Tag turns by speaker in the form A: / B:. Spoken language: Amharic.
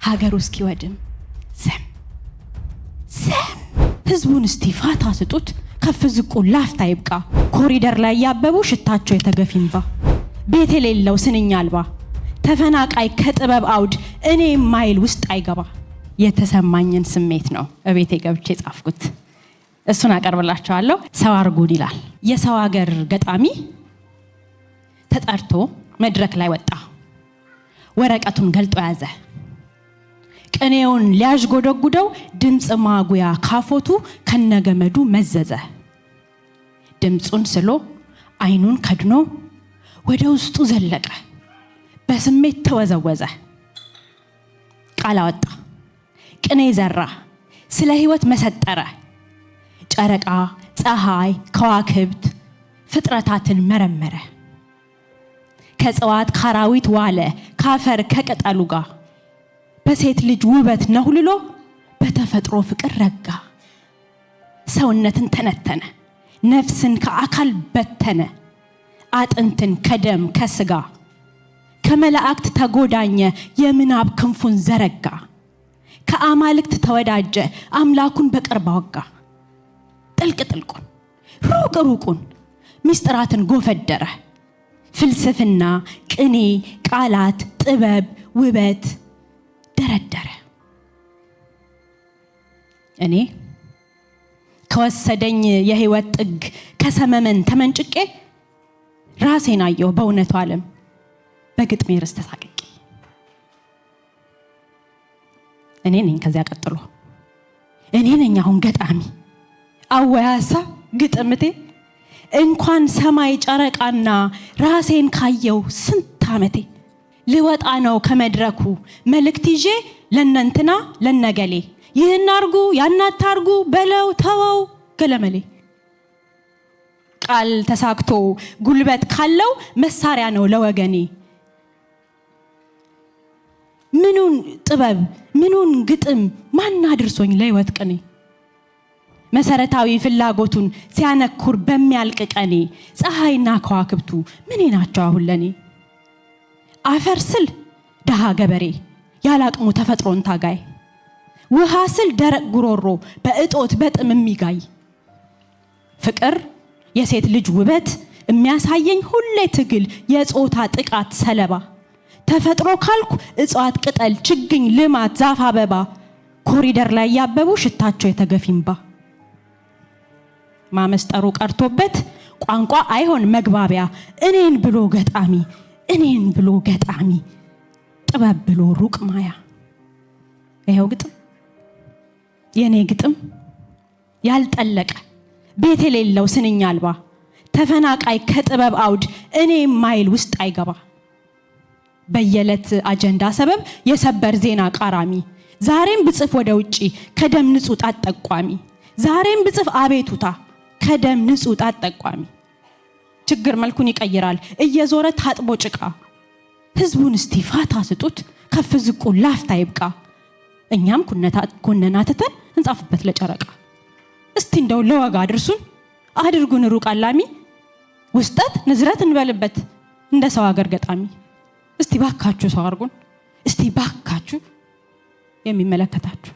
A: ሀገሩ እስኪወድም ሰም ህዝቡን እስቲፋታ ስጡት ከፍ ዝቁ ላፍታ ይብቃ ኮሪደር ላይ ያበቡ ሽታቸው የተገፊንባ ቤት የሌለው ስንኛ አልባ ተፈናቃይ ከጥበብ አውድ እኔ ማይል ውስጥ አይገባ የተሰማኝን ስሜት ነው እቤቴ ገብቼ ጻፍኩት እሱን አቀርብላችኋለሁ ሰው አርጉን ይላል የሰው ሀገር ገጣሚ ተጠርቶ መድረክ ላይ ወጣ ወረቀቱን ገልጦ ያዘ ቅኔውን ሊያዥጎደጉደው ድምጽ ማጉያ ካፎቱ ከነገመዱ መዘዘ ድምጹን ስሎ አይኑን ከድኖ ወደ ውስጡ ዘለቀ በስሜት ተወዘወዘ ቃል አወጣ ቅኔ ዘራ ስለ ህይወት መሰጠረ ጨረቃ ፀሐይ ከዋክብት ፍጥረታትን መረመረ ከጽዋት ካራዊት ዋለ ካፈር ከቀጠሉ ጋር በሴት ልጅ ውበት ነሁልሎ በተፈጥሮ ፍቅር ረጋ ሰውነትን ተነተነ ነፍስን ከአካል በተነ አጥንትን ከደም ከስጋ ከመላእክት ተጎዳኘ የምናብ ክንፉን ዘረጋ ከአማልክት ተወዳጀ አምላኩን በቅርብ አወጋ ጥልቅ ጥልቁን ሩቅ ሩቁን ሚስጥራትን ጎፈደረ ፍልስፍና ቅኔ ቃላት ጥበብ ውበት ደረደረ እኔ ከወሰደኝ የህይወት ጥግ ከሰመመን ተመንጭቄ ራሴን አየሁ በእውነቱ ዓለም በግጥሜ ርዕስ ተሳቅቄ እኔ ነኝ ከዚያ ቀጥሎ እኔ ነኝ አሁን ገጣሚ አወያሳ ግጥምቴ እንኳን ሰማይ ጨረቃና ራሴን ካየው ስንት ዓመቴ ልወጣ ነው ከመድረኩ መልእክት ይዤ ለነንትና ለነገሌ ይህን አርጉ ያናታርጉ በለው ተወው ገለመሌ ቃል ተሳክቶ ጉልበት ካለው መሳሪያ ነው ለወገኔ ምኑን ጥበብ ምኑን ግጥም ማን አድርሶኝ ለህይወት ቅኔ መሰረታዊ ፍላጎቱን ሲያነኩር በሚያልቅ ቀኔ ፀሐይና ከዋክብቱ ምኔ ናቸው አሁን ለኔ አፈር ስል ደሃ ገበሬ ያላቅሙ ተፈጥሮን ታጋይ ውሃ ስል ደረቅ ጉሮሮ በእጦት በጥም የሚጋይ ፍቅር የሴት ልጅ ውበት የሚያሳየኝ ሁሌ ትግል የጾታ ጥቃት ሰለባ ተፈጥሮ ካልኩ እጽዋት ቅጠል ችግኝ ልማት ዛፍ አበባ ኮሪደር ላይ ያበቡ ሽታቸው የተገፊንባ ማመስጠሩ ቀርቶበት ቋንቋ አይሆን መግባቢያ እኔን ብሎ ገጣሚ ጥበብ ብሎ ሩቅ ማያ ይሄው ግጥም የኔ ግጥም ያልጠለቀ ቤት የሌለው ስንኛ አልባ ተፈናቃይ ከጥበብ አውድ እኔ ማይል ውስጥ አይገባ በየለት አጀንዳ ሰበብ የሰበር ዜና ቃራሚ ዛሬም ብጽፍ ወደ ውጪ ከደም ንጹህ ጣት ጠቋሚ ዛሬም ብጽፍ አቤቱታ ከደም ንጹህ ጣት ጠቋሚ ችግር መልኩን ይቀይራል እየዞረ ታጥቦ ጭቃ ህዝቡን እስቲፋታ ስጡት ከፍ ዝቁ ላፍታ ይብቃ እኛም ኩነናተተን እንጻፍበት ለጨረቃ እስቲ እንደው ለወጋ አድርሱን አድርጉን ሩቅ አላሚ ውስጠት ንዝረት እንበልበት እንደ ሰው ሀገር ገጣሚ እስቲ ባካችሁ ሰው አርጉን እስቲ ባካችሁ የሚመለከታችሁ